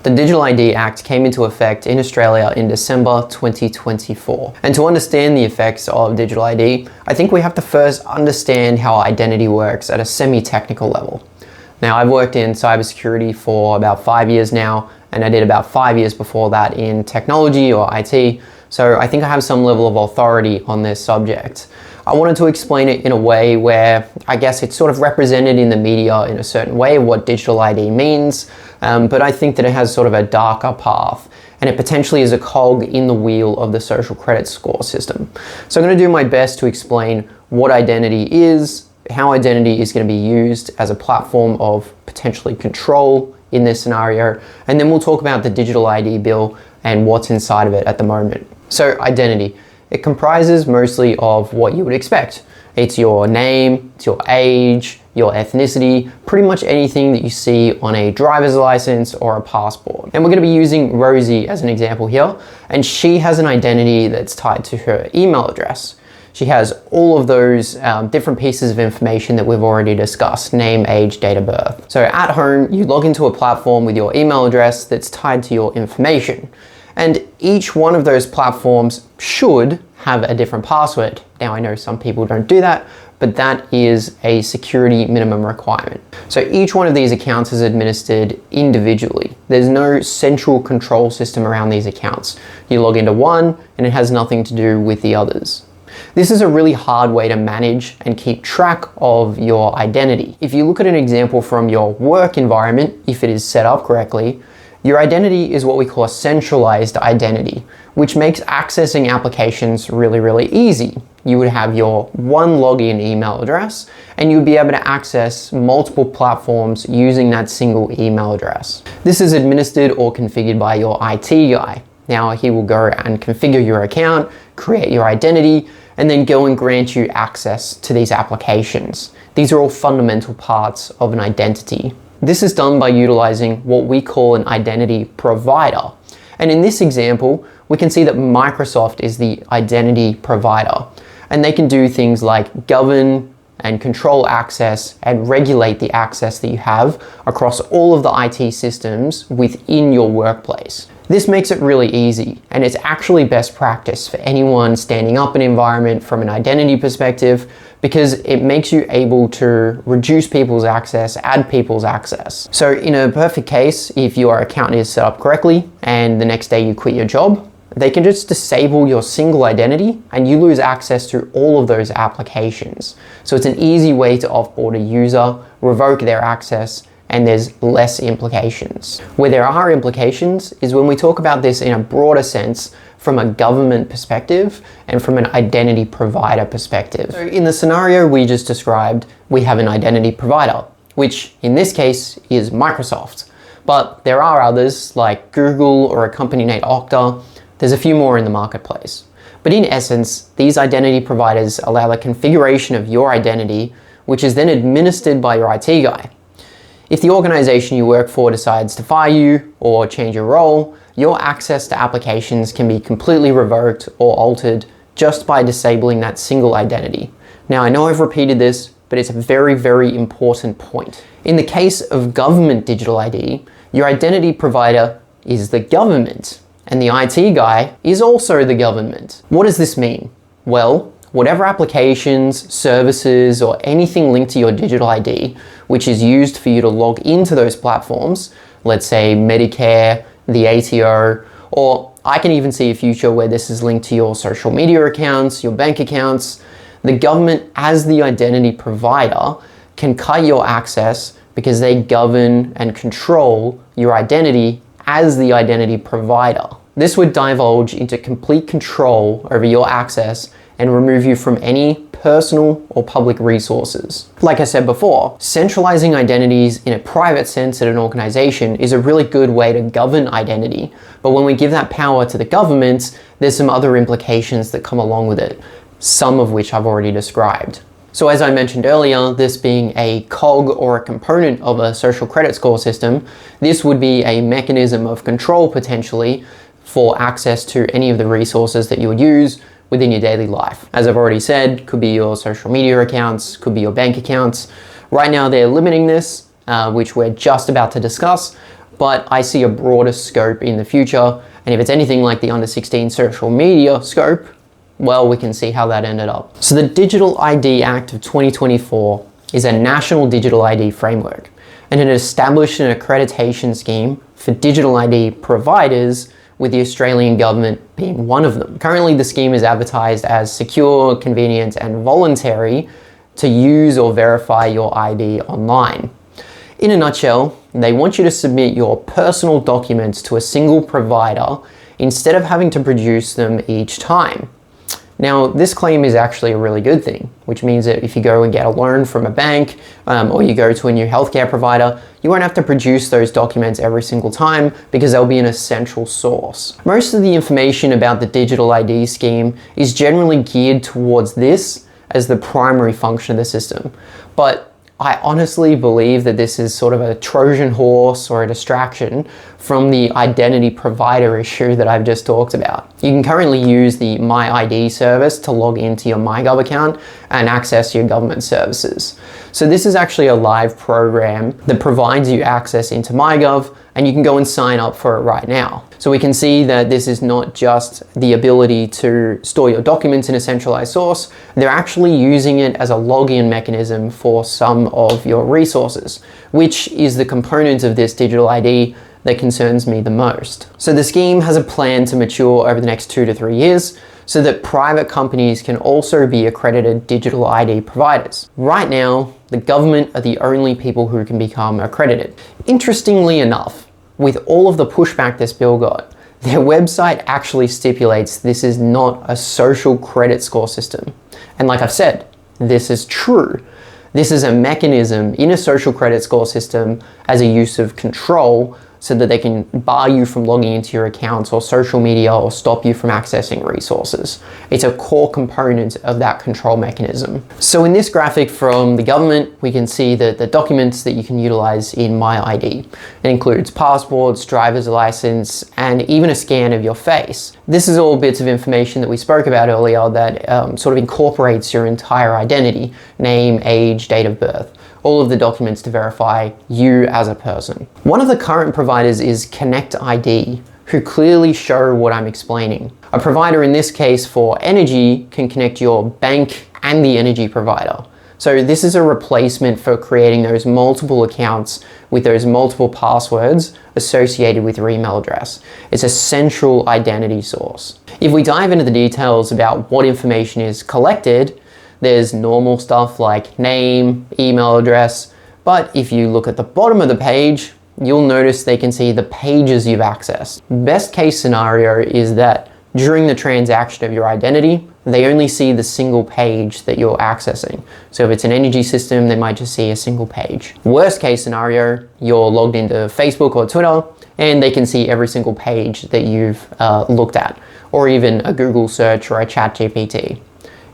The Digital ID Act came into effect in Australia in December 2024. And to understand the effects of digital ID, I think we have to first understand how identity works at a semi-technical level. Now, I've worked in cybersecurity for about 5 years now, and I did about 5 years before that in technology or IT, so I think I have some level of authority on this subject. I wanted to explain it in a way where I guess it's sort of represented in the media in a certain way of what digital ID means, but I think that it has sort of a darker path, and it potentially is a cog in the wheel of the social credit score system. So I'm going to do my best to explain what identity is, how identity is going to be used as a platform of potentially control in this scenario, and then we'll talk about the digital ID bill and what's inside of it at the moment. So identity. It comprises mostly of what you would expect. It's your name, it's your age, your ethnicity, pretty much anything that you see on a driver's license or a passport. And we're going to be using Rosie as an example here, and she has an identity that's tied to her email address. She has all of those different pieces of information that we've already discussed: name, age, date of birth. So at home, you log into a platform with your email address that's tied to your information. And each one of those platforms should have a different password. Now, I know some people don't do that, but that is a security minimum requirement. So each one of these accounts is administered individually. There's no central control system around these accounts. You log into one and it has nothing to do with the others. This is a really hard way to manage and keep track of your identity. If you look at an example from your work environment, if it is set up correctly, your identity is what we call a centralized identity, which makes accessing applications really, really easy. You would have your one login email address, and you'd be able to access multiple platforms using that single email address. This is administered or configured by your IT guy. Now, he will go and configure your account, create your identity, and then go and grant you access to these applications. These are all fundamental parts of an identity. This is done by utilizing what we call an identity provider. And in this example, we can see that Microsoft is the identity provider, and they can do things like govern and control access and regulate the access that you have across all of the IT systems within your workplace. This makes it really easy, and it's actually best practice for anyone standing up an environment from an identity perspective, because it makes you able to reduce people's access, add people's access. So in a perfect case, if your account is set up correctly and the next day you quit your job, they can just disable your single identity and you lose access to all of those applications. So it's an easy way to offboard a user, revoke their access, and there's less implications. Where there are implications is when we talk about this in a broader sense from a government perspective and from an identity provider perspective. So in the scenario we just described, we have an identity provider, which in this case is Microsoft. But there are others like Google or a company named Okta. There's a few more in the marketplace. But in essence, these identity providers allow the configuration of your identity, which is then administered by your IT guy. If the organization you work for decides to fire you or change your role, your access to applications can be completely revoked or altered just by disabling that single identity. Now, I know I've repeated this, but it's a very, very important point. In the case of government digital ID, your identity provider is the government, and the IT guy is also the government. What does this mean? Well, whatever applications, services, or anything linked to your digital ID, which is used for you to log into those platforms, let's say Medicare, the ATO, or I can even see a future where this is linked to your social media accounts, your bank accounts. The government, as the identity provider, can cut your access because they govern and control your identity as the identity provider. This would divulge into complete control over your access and remove you from any personal or public resources. Like I said before, centralizing identities in a private sense at an organization is a really good way to govern identity. But when we give that power to the government, there's some other implications that come along with it, some of which I've already described. So as I mentioned earlier, this being a cog or a component of a social credit score system, this would be a mechanism of control potentially for access to any of the resources that you would use within your daily life. As I've already said, could be your social media accounts, could be your bank accounts. Right now they're limiting this, which we're just about to discuss, but I see a broader scope in the future, and if it's anything like the under 16 social media scope, well, we can see how that ended up. So the Digital ID Act of 2024 is a national digital ID framework, and it established an accreditation scheme for digital ID providers, with the Australian government being one of them. Currently, the scheme is advertised as secure, convenient, and voluntary to use or verify your ID online. In a nutshell, they want you to submit your personal documents to a single provider instead of having to produce them each time. Now, this claim is actually a really good thing, which means that if you go and get a loan from a bank or you go to a new healthcare provider, you won't have to produce those documents every single time because they'll be an essential source. Most of the information about the digital ID scheme is generally geared towards this as the primary function of the system. But I honestly believe that this is sort of a Trojan horse or a distraction from the identity provider issue that I've just talked about. You can currently use the My ID service to log into your MyGov account and access your government services. So this is actually a live program that provides you access into MyGov, and you can go and sign up for it right now. So we can see that this is not just the ability to store your documents in a centralized source, they're actually using it as a login mechanism for some of your resources, which is the component of this digital ID that concerns me the most. So the scheme has a plan to mature over the next 2 to 3 years so that private companies can also be accredited digital ID providers. Right now, the government are the only people who can become accredited. Interestingly enough, with all of the pushback this bill got, their website actually stipulates this is not a social credit score system. And like I've said, this is true. This is a mechanism in a social credit score system as a use of control so that they can bar you from logging into your accounts or social media or stop you from accessing resources. It's a core component of that control mechanism. So in this graphic from the government, we can see that the documents that you can utilize in My ID. It includes passports, driver's license, and even a scan of your face. This is all bits of information that we spoke about earlier that sort of incorporates your entire identity, name, age, date of birth. All of the documents to verify you as a person. One of the current providers is Connect ID, who clearly show what I'm explaining. A provider in this case for energy can connect your bank and the energy provider. So this is a replacement for creating those multiple accounts with those multiple passwords associated with your email address. It's a central identity source. If we dive into the details about what information is collected, there's normal stuff like name, email address, but if you look at the bottom of the page, you'll notice they can see the pages you've accessed. Best case scenario is that during the transaction of your identity, they only see the single page that you're accessing. So if it's an energy system, they might just see a single page. Worst case scenario, you're logged into Facebook or Twitter, and they can see every single page that you've looked at, or even a Google search or a ChatGPT.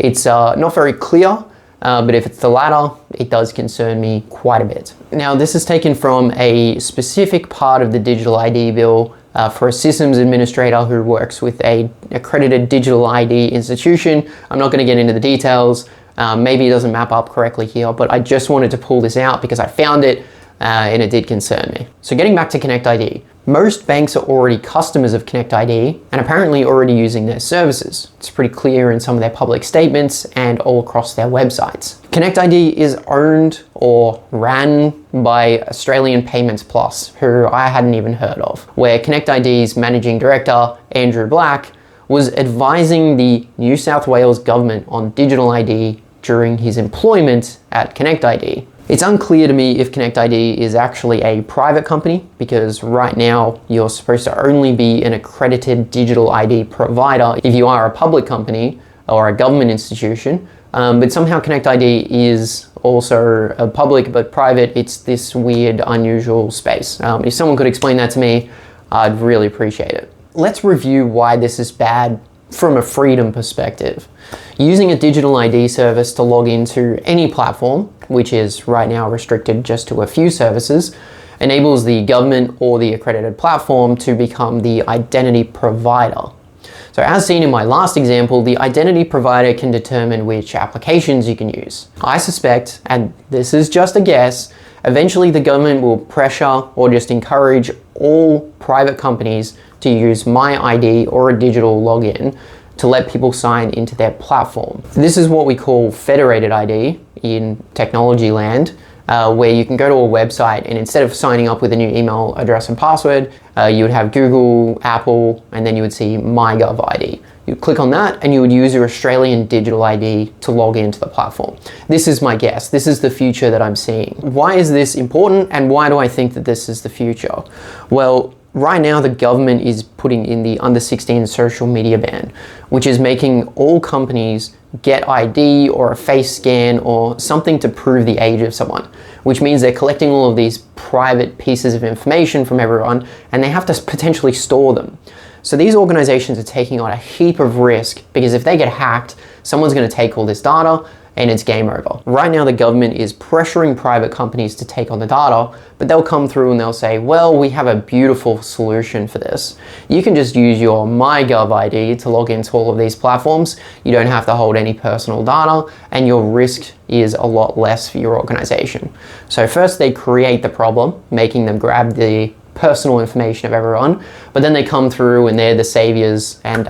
It's not very clear, but if it's the latter, it does concern me quite a bit. Now, this is taken from a specific part of the digital ID bill for a systems administrator who works with an accredited digital ID institution. I'm not going to get into the details. Maybe it doesn't map up correctly here, but I just wanted to pull this out because I found it and it did concern me. So getting back to Connect ID. Most banks are already customers of Connect ID and apparently already using their services. It's pretty clear in some of their public statements and all across their websites. Connect ID is owned or ran by Australian Payments Plus, who I hadn't even heard of, where Connect ID's managing director, Andrew Black, was advising the New South Wales government on digital ID during his employment at Connect ID. It's unclear to me if Connect ID is actually a private company, because right now you're supposed to only be an accredited digital ID provider if you are a public company or a government institution, but somehow Connect ID is also a public but private. It's this weird, unusual space. If someone could explain that to me, I'd really appreciate it. Let's review why this is bad from a freedom perspective. Using a digital ID service to log into any platform, which is right now restricted just to a few services, enables the government or the accredited platform to become the identity provider. So as seen in my last example, the identity provider can determine which applications you can use. I suspect, and this is just a guess, Eventually, the government will pressure or just encourage all private companies to use my ID or a digital login to let people sign into their platform. This is what we call federated ID in technology land, where you can go to a website and instead of signing up with a new email address and password, you would have Google, Apple, and then you would see MyGov ID. You'd click on that and you would use your Australian digital ID to log into the platform. This is my guess. This is the future that I'm seeing. Why is this important and why do I think that this is the future? Well, right now the government is putting in the under 16 social media ban, which is making all companies get ID or a face scan or something to prove the age of someone, which means they're collecting all of these private pieces of information from everyone and they have to potentially store them. So these organizations are taking on a heap of risk because if they get hacked, someone's going to take all this data and it's game over. Right now, the government is pressuring private companies to take on the data, but they'll come through and they'll say, well, we have a beautiful solution for this. You can just use your MyGov ID to log into all of these platforms. You don't have to hold any personal data and your risk is a lot less for your organization. So first they create the problem, making them grab the personal information of everyone, but then they come through and they're the saviors and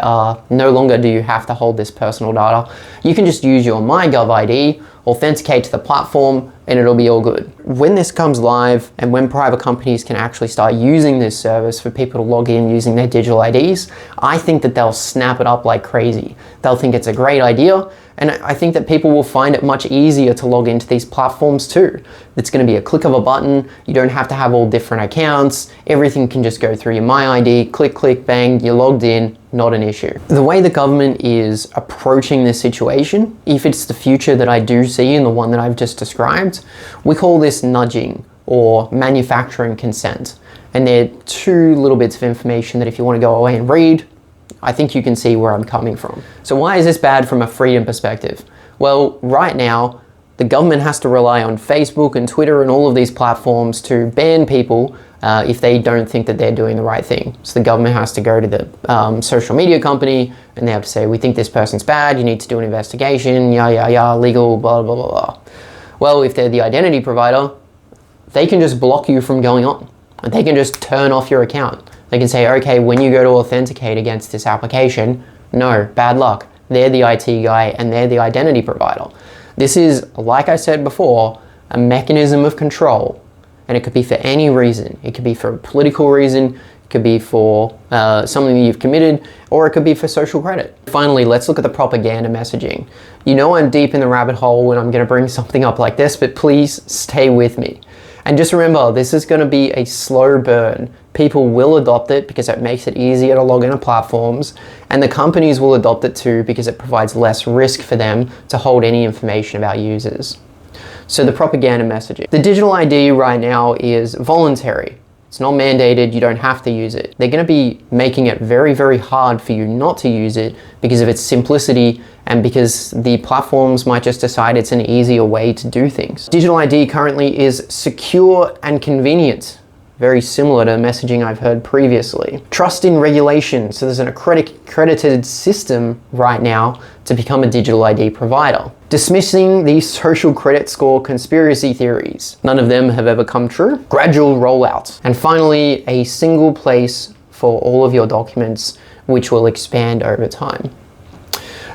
no longer do you have to hold this personal data. You can just use your MyGov ID, authenticate to the platform, and it'll be all good. When this comes live and when private companies can actually start using this service for people to log in using their digital IDs, I think that they'll snap it up like crazy. They'll think it's a great idea, and I think that people will find it much easier to log into these platforms too. It's going to be a click of a button. You don't have to have all different accounts. Everything can just go through your MyID, click, click, bang, you're logged in, not an issue. The way the government is approaching this situation, if it's the future that I do see and the one that I've just described, we call this nudging or manufacturing consent. And they're two little bits of information that if you want to go away and read, I think you can see where I'm coming from. So why is this bad from a freedom perspective? Well, right now, the government has to rely on Facebook and Twitter and all of these platforms to ban people if they don't think that they're doing the right thing. So the government has to go to the social media company and they have to say, we think this person's bad, you need to do an investigation, legal, blah, blah, blah, blah. Well, if they're the identity provider, they can just block you from going on. And they can just turn off your account. They can say, okay, when you go to authenticate against this application, no, bad luck. They're the IT guy and they're the identity provider. This is, like I said before, a mechanism of control. And it could be for any reason. It could be for a political reason, it could be for something that you've committed, or it could be for social credit. Finally, let's look at the propaganda messaging. You know I'm deep in the rabbit hole when I'm going to bring something up like this, but please stay with me. And just remember, this is going to be a slow burn. People will adopt it because it makes it easier to log into platforms, and the companies will adopt it too because it provides less risk for them to hold any information about users. So the propaganda messaging. The digital ID right now is voluntary. It's not mandated, you don't have to use it. They're going to be making it very, very hard for you not to use it because of its simplicity and because the platforms might just decide it's an easier way to do things. Digital ID currently is secure and convenient, very similar to messaging I've heard previously. Trust in regulation, so there's an accredited system right now to become a digital ID provider. Dismissing the social credit score conspiracy theories. None of them have ever come true. Gradual rollout. And finally, a single place for all of your documents, which will expand over time.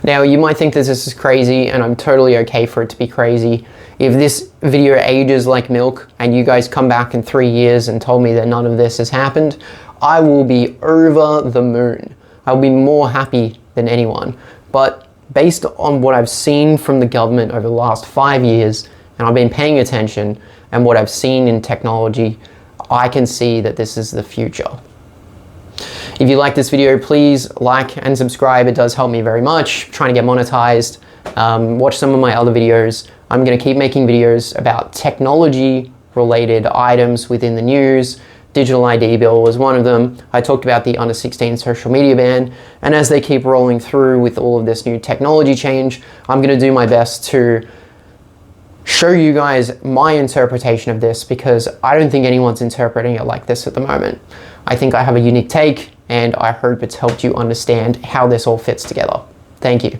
Now, you might think that this is crazy, and I'm totally okay for it to be crazy. If this video ages like milk, and you guys come back in 3 years and told me that none of this has happened, I will be over the moon. I'll be more happy than anyone. But based on what I've seen from the government over the last 5 years, and I've been paying attention, and what I've seen in technology, I can see that this is the future. If you like this video, please like and subscribe. It does help me very much. I'm trying to get monetized. Watch some of my other videos. I'm going to keep making videos about technology related items within the news. Digital ID bill was one of them. I talked about the under 16 social media ban. And as they keep rolling through with all of this new technology change, I'm going to do my best to show you guys my interpretation of this because I don't think anyone's interpreting it like this at the moment. I think I have a unique take and I hope it's helped you understand how this all fits together. Thank you.